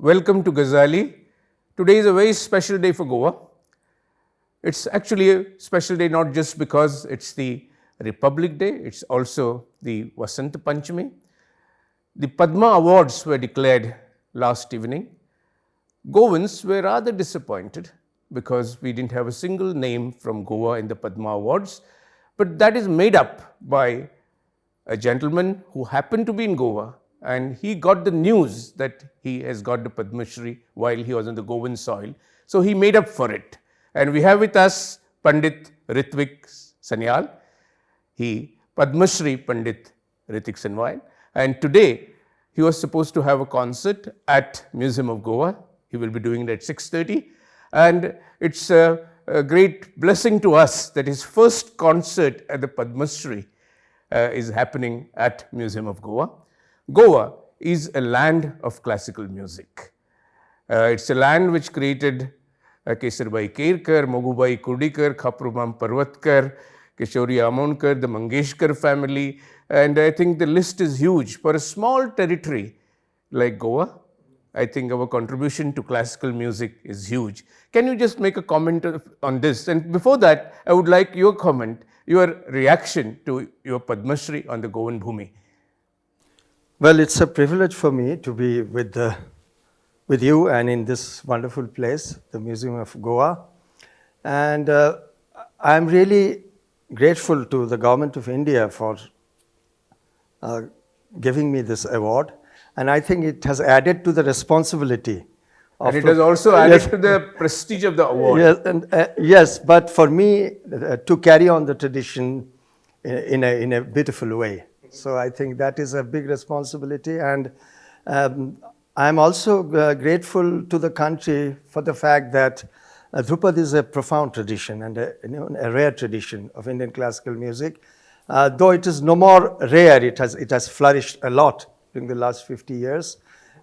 welcome to Gazali. Today is a very special day for Goa. It's actually a special day not just because it's the Republic Day, it's also the Vasant Panchami. The Padma Awards were declared last evening. Goans were rather disappointed because we didn't have a single name from Goa in the Padma Awards, but that is made up by a gentleman who happened to be in Goa, and he got the news that he has got the Padma Shri while he was on the Goan soil. So he made up for it. And we have with us Pandit Ritwik Sanyal. He Padma Shri Pandit Ritwik Sanyal. And today he was supposed to have a concert at Museum of Goa. He will be doing it at 6:30. And it's a great blessing to us that his first concert at the Padma Shri is happening at Museum of Goa. Goa is a land of classical music. It's a land which created Kesarbai Kerkar, Mogubai Kurdikar, Khaprumam Parvatkar, Kishori Amonkar, the Mangeshkar family, and I think the list is huge. For a small territory like Goa, I think our contribution to classical music is huge. Can you just make a comment on this? And before that, I would like your comment, your reaction to your Padma Shri on the Goan Bhumi. Well, it's a privilege for me to be with you and in this wonderful place, the Museum of Goa. And I'm really grateful to the Government of India for giving me this award. And I think it has added to the responsibility. And it has also added to the prestige of the award. Yes, and, yes, but for me to carry on the tradition in a beautiful way. So I think that is a big responsibility, and I'm also grateful to the country for the fact that Dhrupad is a profound tradition and a rare tradition of Indian classical music. Though it is no more rare, it has flourished a lot during the last 50 years.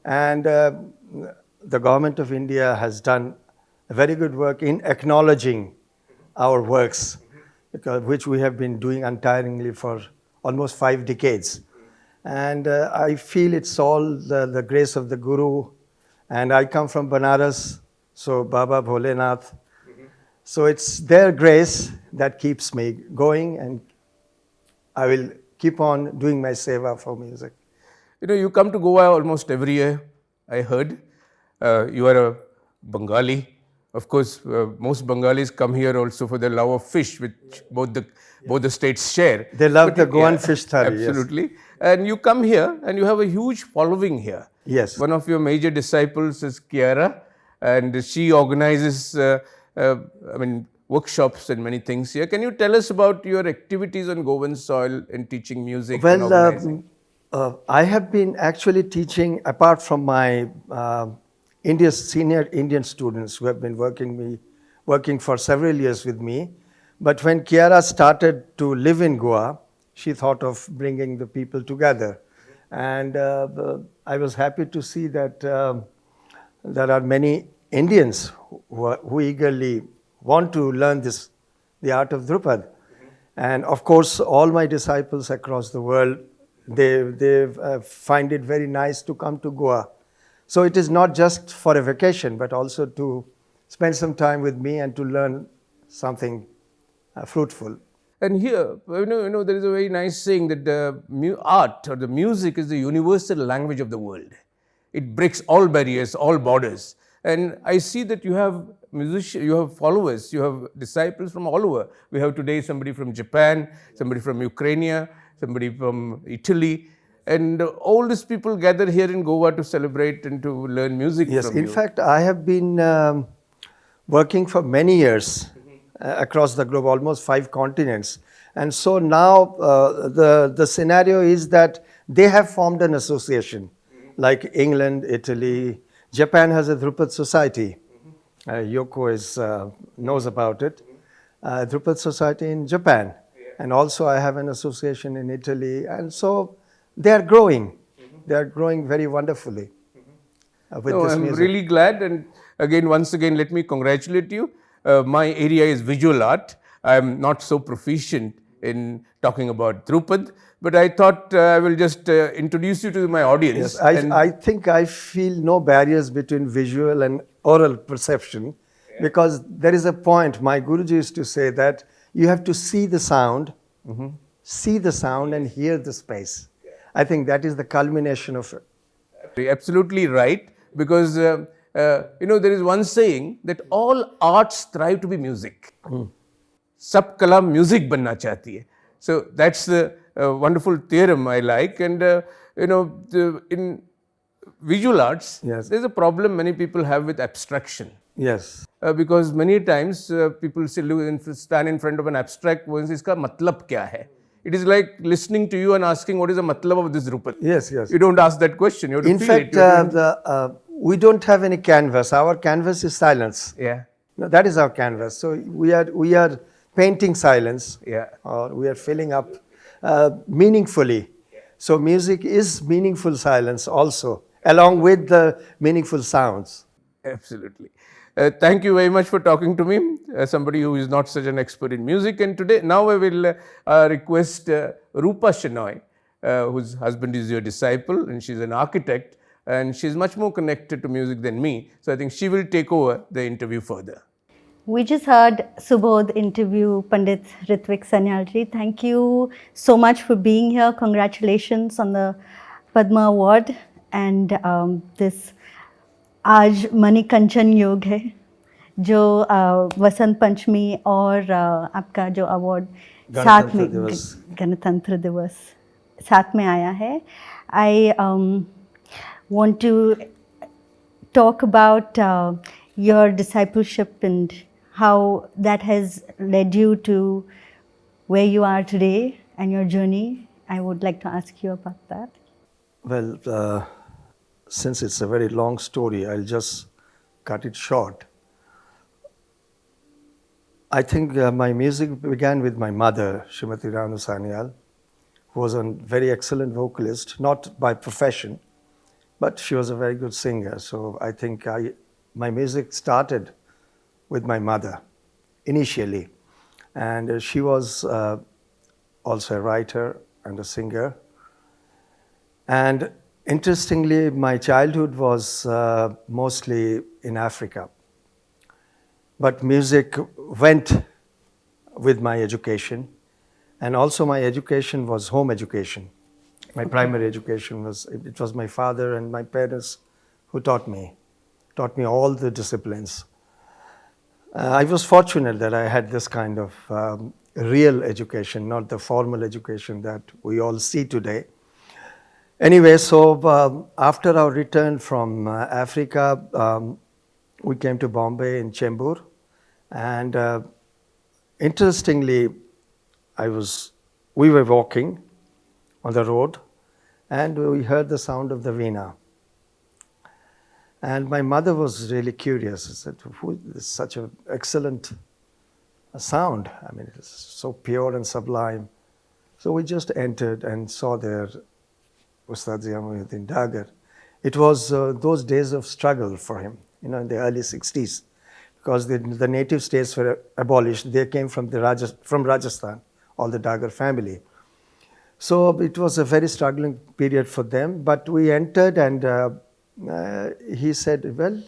And the Government of India has done a very good work in acknowledging our works, which we have been doing untiringly for almost 5 decades. And I feel it's all the grace of the Guru. And I come from Banaras, so Baba Bholenath. So it's their grace that keeps me going, and I will keep on doing my seva for music. You know, you come to Goa almost every year, I heard. You are a Bengali. Of course, most Bengalis come here also for the love of fish, which both the states share. They love the Goan fish thali. Absolutely. Yes. And you come here and you have a huge following here. Yes. One of your major disciples is Kiara, and she organizes workshops and many things here. Can you tell us about your activities on Goan soil in teaching music? Well, I have been actually teaching, apart from my India's senior Indian students who have been working for several years with me. But when Kiara started to live in Goa, she thought of bringing the people together. And I was happy to see that there are many Indians who eagerly want to learn the art of Dhrupad. And of course, all my disciples across the world, they find it very nice to come to Goa. So it is not just for a vacation, but also to spend some time with me and to learn something fruitful. And here, you know, there is a very nice saying that the art or the music is the universal language of the world. It breaks all barriers, all borders. And I see that you have musicians, you have followers, you have disciples from all over. We have today somebody from Japan, somebody from Ukraine, somebody from Italy. And all these people gather here in Goa to celebrate and to learn music from you. Yes, in fact, I have been working for many years across the globe, almost 5 continents. And so now the scenario is that they have formed an association, like England, Italy. Japan has a Dhrupad Society. Yoko knows about it. Dhrupad Society in Japan. And also I have an association in Italy. And so they are growing. They are growing very wonderfully with this I'm music. really glad. And once again, let me congratulate you. My area is visual art. I'm not so proficient in talking about Dhrupad, but I thought I will just introduce you to my audience. Yes, I think I feel no barriers between visual and oral perception, because there is a point, my Guruji used to say that you have to see the sound, and hear the space. I think that is the culmination of it. Absolutely right, because there is one saying that all arts strive to be music. सब कला music बनना चाहती है. So that's the wonderful theorem I like. And in visual arts, Yes. there's a problem many people have with abstraction. Yes. Because many times people stand in front of an abstract verse, iska matlab kya hai? It is like listening to you and asking what is the matlab of this Dhrupad. Yes, yes. You don't ask that question. You have to In feel fact, it. we don't have any canvas. Our canvas is silence. Yeah. No, that is our canvas. So we are painting silence, Yeah. or we are filling up meaningfully. So music is meaningful silence also, along with the meaningful sounds. Absolutely. Thank you very much for talking to me, somebody who is not such an expert in music. And today, now I will request Rupa Shenoy, whose husband is your disciple, and she's an architect, and she's much more connected to music than me. So I think she will take over the interview further. We just heard Subodh interview Pandit Ritwik Sanyal ji. Thank you so much for being here. Congratulations on the Padma Award. And this आज मणिकंचन योग है जो वसंत पंचमी और आपका जो award साथ में गणतंत्र दिवस साथ में आया है. I want to talk about your discipleship and how that has led you to where you are today and your journey. I would like to ask you about that. Well, since it's a very long story, I'll just cut it short. I think my music began with my mother, Srimati Ranu Sanyal, who was a very excellent vocalist, not by profession, but she was a very good singer. So I think my music started with my mother initially. And she was also a writer and a singer. And interestingly, my childhood was mostly in Africa. But music went with my education. And also my education was home education. My primary education was my father and my parents who taught me all the disciplines. I was fortunate that I had this kind of real education, not the formal education that we all see today. Anyway, so after our return from Africa, we came to Bombay in Chembur. And interestingly, we were walking on the road and we heard the sound of the veena. And my mother was really curious. She said, "This is such an excellent sound. I mean, it's so pure and sublime." So we just entered and saw there Ustad Ziauddin Dagar. It was those days of struggle for him, in the early 60s, because the native states were abolished. They came from Rajasthan, all the Dagar family. So it was a very struggling period for them. But we entered and he said, "Well,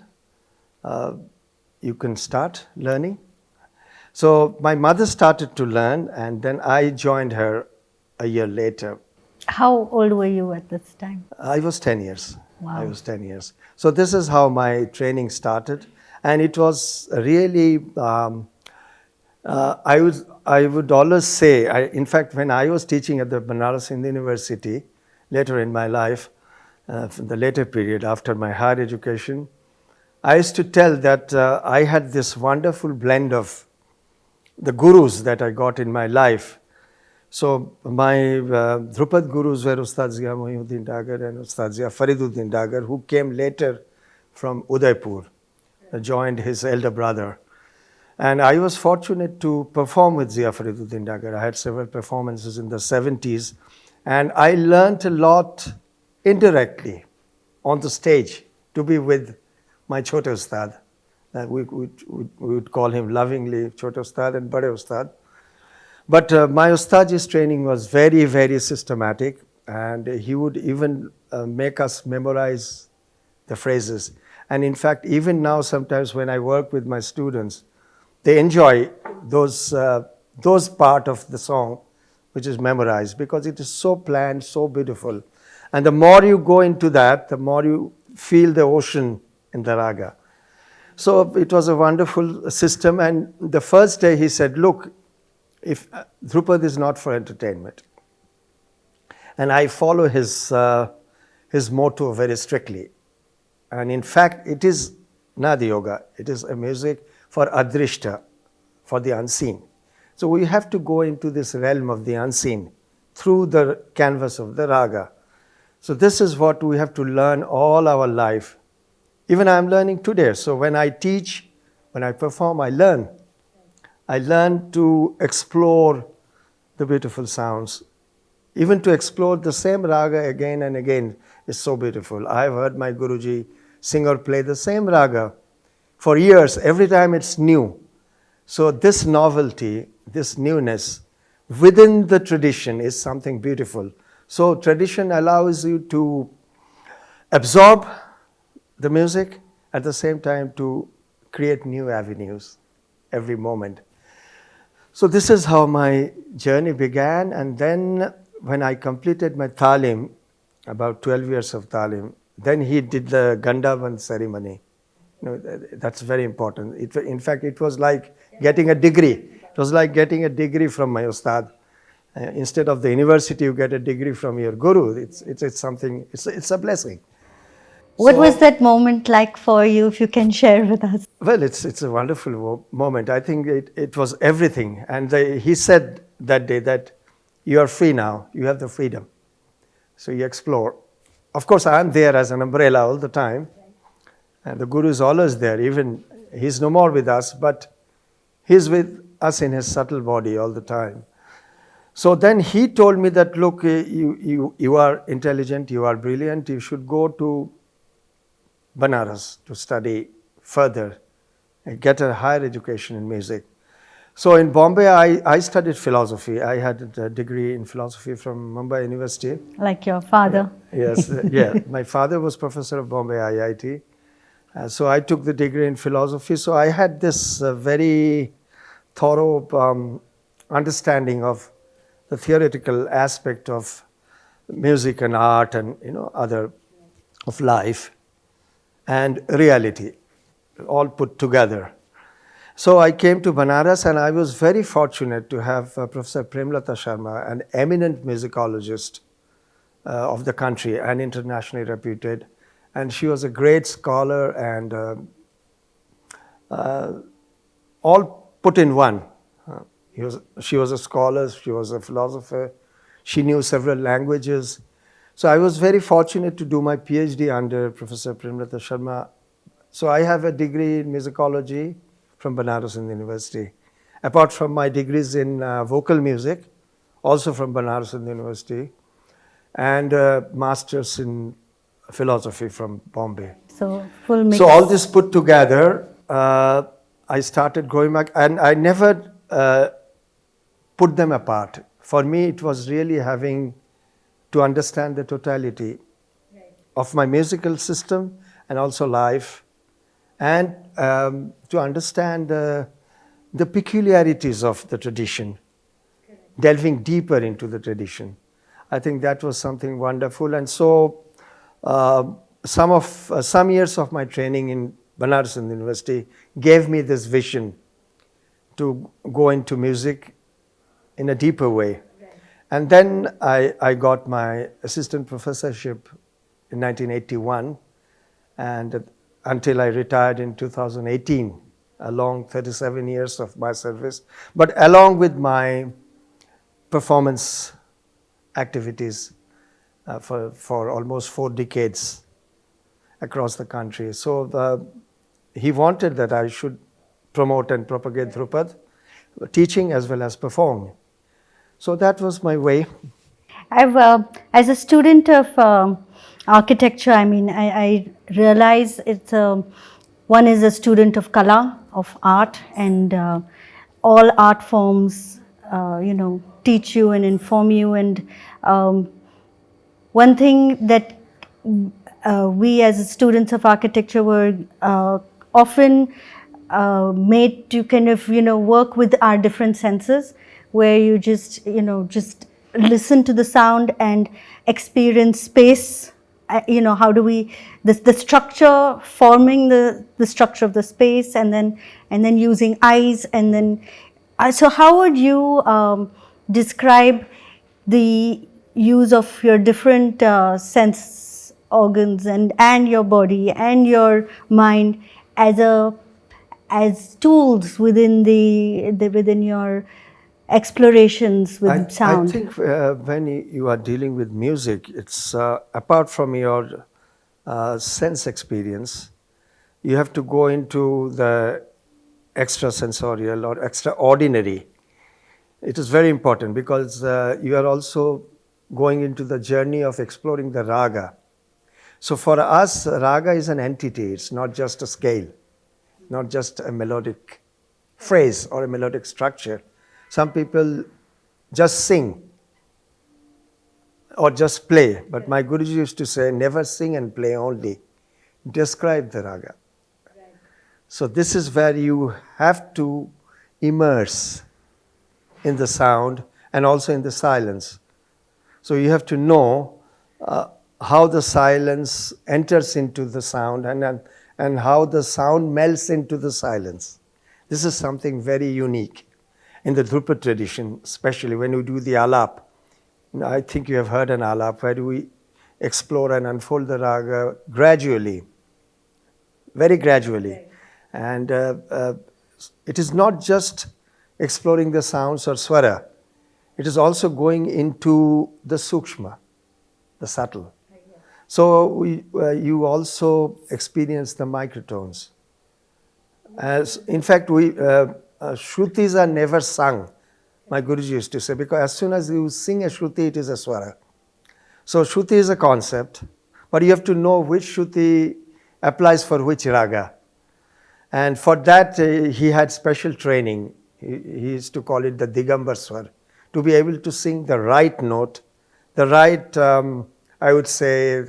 you can start learning." So my mother started to learn, and then I joined her a year later. How old were you at this time? I was 10 years. Wow. I was 10 years. So this is how my training started. And it was really, I would always say, in fact, when I was teaching at the Varanasi University, later in my life, the later period after my higher education, I used to tell that I had this wonderful blend of the gurus that I got in my life. So my Dhrupad gurus were Ustad Ziauddin Dagar and Ustad Zia Fariduddin Dagar, who came later from Udaipur, joined his elder brother. And I was fortunate to perform with Zia Fariduddin Dagar. I had several performances in the 70s. And I learned a lot indirectly on the stage to be with my Chota Ustad. We would call him lovingly Chota Ustad and Bade Ustad. But my Ustadji's training was very, very systematic, and he would even make us memorize the phrases. And in fact, even now, sometimes when I work with my students, they enjoy those part of the song which is memorized, because it is so planned, so beautiful. And the more you go into that, the more you feel the ocean in the raga. So it was a wonderful system. And the first day he said, look, if Dhrupad is not for entertainment. And I follow his motto very strictly. And in fact, it is Nadi Yoga. It is a music for Adrishta, for the unseen. So we have to go into this realm of the unseen through the canvas of the raga. So this is what we have to learn all our life. Even I am learning today. So when I teach, when I perform, I learn. I learn to explore the beautiful sounds. Even to explore the same raga again and again is so beautiful. I have heard my Guruji sing or play the same raga for years. Every time it's new. So this novelty, this newness within the tradition is something beautiful. So tradition allows you to absorb the music, at the same time to create new avenues every moment. So this is how my journey began. And then when I completed my talim, about 12 years of talim, then he did the Gandavan ceremony. You know, that's very important. In fact, it was like getting a degree. It was like getting a degree from my Ustad. Instead of the university, you get a degree from your Guru. It's something, it's a blessing. What was that moment like for you, if you can share with us? Well, it's a wonderful moment. I think it was everything. And he said that day that you are free now. You have the freedom. So you explore. Of course, I am there as an umbrella all the time. And the Guru is always there. Even he's no more with us, but he's with us in his subtle body all the time. So then he told me that, look, you are intelligent, you are brilliant, you should go to Banaras to study further and get a higher education in music. So in Bombay, I studied philosophy. I had a degree in philosophy from Mumbai University. Like your father. Yes, yeah. My father was professor of Bombay IIT. So I took the degree in philosophy. So I had this very thorough understanding of the theoretical aspect of music and art and other of life and reality, all put together. So I came to Banaras, and I was very fortunate to have Professor Premlata Sharma, an eminent musicologist of the country and internationally reputed. And she was a great scholar and all put in one. She was a scholar, she was a philosopher, she knew several languages. So I was very fortunate to do my PhD under Professor Premlata Sharma. So I have a degree in musicology from Banaras University. Apart from my degrees in vocal music, also from Banaras University, and masters in philosophy from Bombay. So full mix. So all this put together, I started growing back, and I never put them apart. For me, it was really having to understand the totality of my musical system and also life, and to understand the peculiarities of the tradition, delving deeper into the tradition. I think that was something wonderful. And so some years of my training in Banaras University gave me this vision to go into music in a deeper way. And then I got my assistant professorship in 1981, and until I retired in 2018, along 37 years of my service, but along with my performance activities for almost 4 decades across the country. So he wanted that I should promote and propagate Dhrupad, teaching as well as performing. So that was my way. I've, as a student of architecture, I realize it's one is a student of kala, of art, and all art forms teach you and inform you. And one thing that we as students of architecture were often made to kind of work with our different senses, where you just listen to the sound and experience space. How do we the structure, forming the structure of the space, and then using eyes, and then so how would you describe the use of your different sense organs and your body and your mind as tools within within your explorations with sound? I think when you are dealing with music, it's apart from your sense experience, you have to go into the extrasensorial or extraordinary. It is very important because you are also going into the journey of exploring the raga. So for us, raga is an entity. It's not just a scale, not just a melodic phrase or a melodic structure. Some people just sing or just play. But my Guruji used to say, never sing and play only. Describe the raga. Right. So this is where you have to immerse in the sound and also in the silence. So you have to know how the silence enters into the sound and how the sound melts into the silence. This is something very unique in the Dhrupad tradition, especially when we do the alap. I think you have heard an alap where we explore and unfold the raga gradually, very gradually. Right. And it is not just exploring the sounds or swara. It is also going into the sukshma, the subtle. So you also experience the microtones. In fact, shrutis are never sung, my Guruji used to say, because as soon as you sing a shruti, it is a swara. So shruti is a concept, but you have to know which shruti applies for which raga. And for that, he had special training. He used to call it the Digambar Swar, to be able to sing the right note, the right, I would say,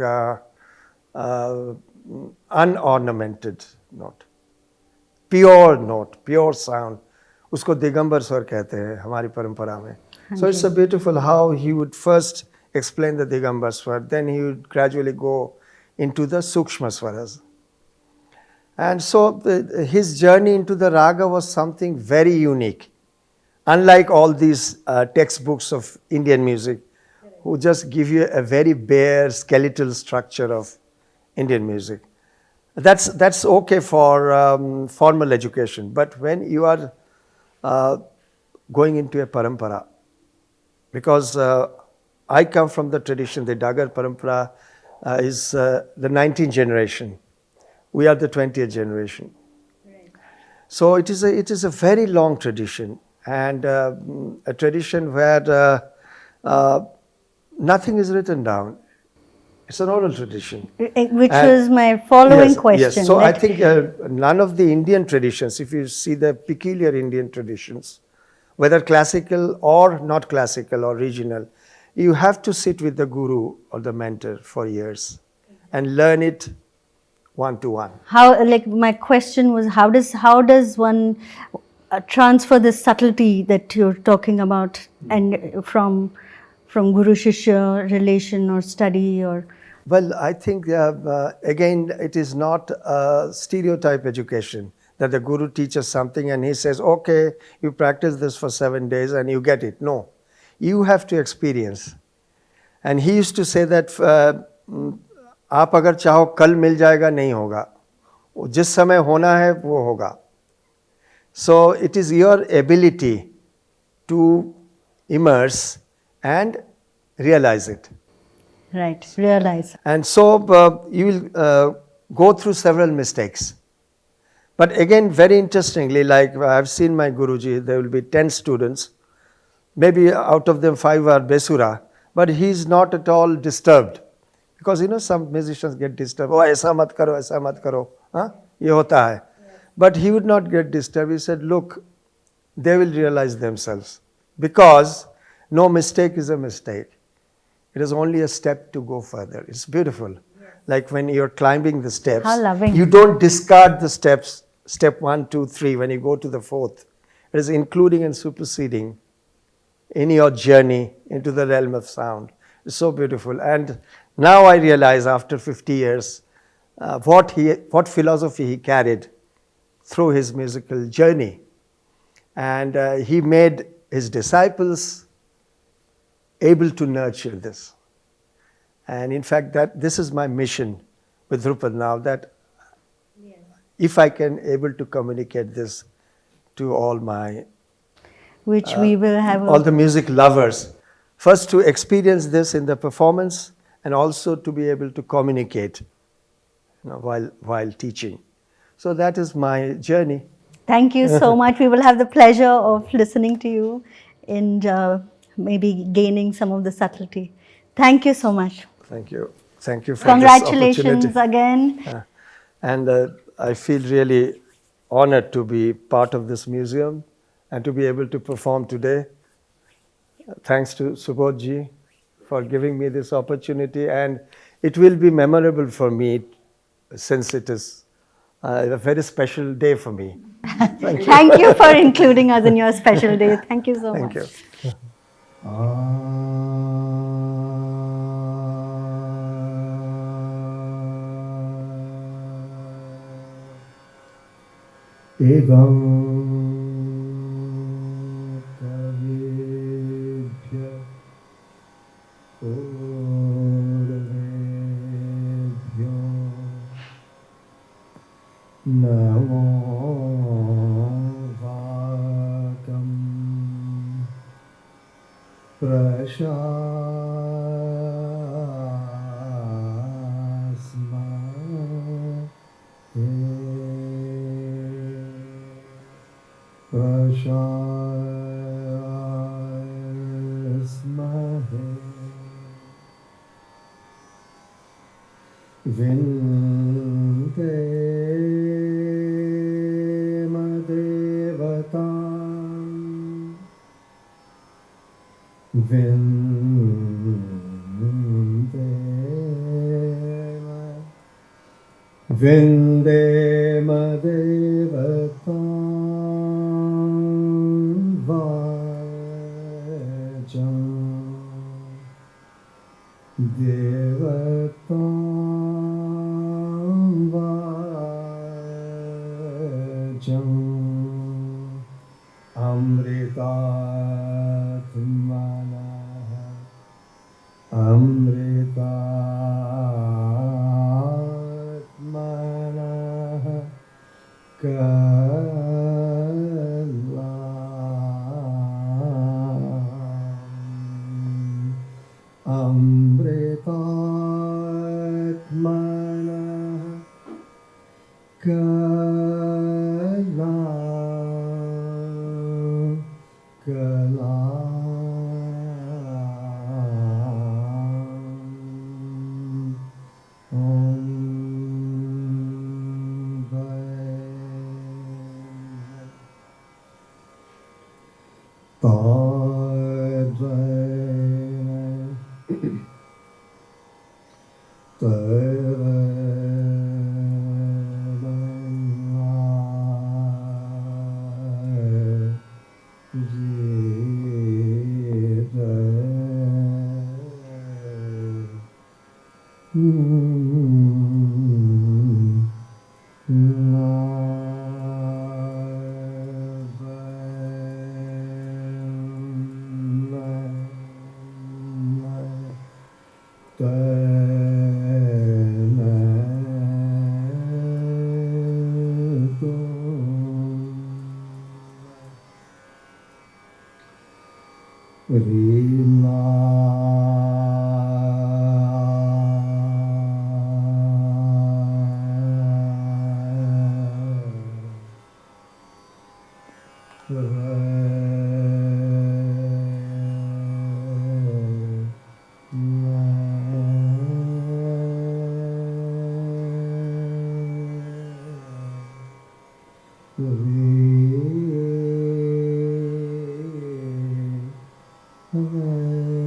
unornamented note, pure sound. उसको दिगंबर स्वर कहते हैं हमारी परंपरा में. So it's so beautiful how he would first explain the Digambar Swar, then he would gradually go into the Sukshma Swaras. And so his journey into the raga was something very unique. Unlike all these textbooks of Indian music, who just give you a very bare skeletal structure of Indian music. That's okay for formal education, but when you are going into a parampara, because I come from the tradition, the Dagar parampara is the 19th generation. We are the 20th generation. Right. So it is a very long tradition, and a tradition where nothing is written down. It's an oral tradition. Which was my following question. Yes. So I think none of the Indian traditions, if you see the peculiar Indian traditions, whether classical or not classical or regional, you have to sit with the guru or the mentor for years and learn it one-to-one. How, like my question was, how does one transfer this subtlety that you're talking about, and from Guru-shishya relation or study or? Well, I think again it is not a stereotype education that the guru teaches something and he says, okay, you practice this for 7 days and you get it. No, you have to experience. And he used to say that आप अगर चाहो कल मिल जाएगा नहीं होगा, जिस समय होना है वो होगा. So it is your ability to immerse and realize it. Right, realize. And so you will go through several mistakes. But again, very interestingly, like I've seen my Guruji, there will be 10 students, maybe out of them 5 are Besura, but he's not at all disturbed. Because some musicians get disturbed. Oh, aisa mat karo, huh? Ye hota hai. But he would not get disturbed. He said, look, they will realize themselves. because no mistake is a mistake. It is only a step to go further. It's beautiful. Like when you're climbing the steps, How loving. you don't discard the steps, step 1, 2, 3, when you go to the fourth. It is including and superseding in your journey into the realm of sound. It's so beautiful. And now I realize after 50 years what philosophy he carried through his musical journey. And he made his disciples able to nurture this. And in fact, this is my mission with Dhrupad now, that if I can able to communicate this to all my Which we will have all the music lovers, first to experience this in the performance and also to be able to communicate, while teaching. So that is my journey. Thank you so much. We will have the pleasure of listening to you and maybe gaining some of the subtlety. Thank you so much. Thank you. Thank you for Congratulations this opportunity. again. And I feel really honored to be part of this museum and to be able to perform today. Thanks to Subodhji for giving me this opportunity, and it will be memorable for me since it is a very special day for me. Thank you. Thank you for including us in your special day. Thank you so much. Thank you. Egam kavidya urvedyo namo vakam prashasmahe vinde madevatam vinde madevatam vajam devatam vajam amritatmana amritatmana kalam amritatmana kalam kalam om Hare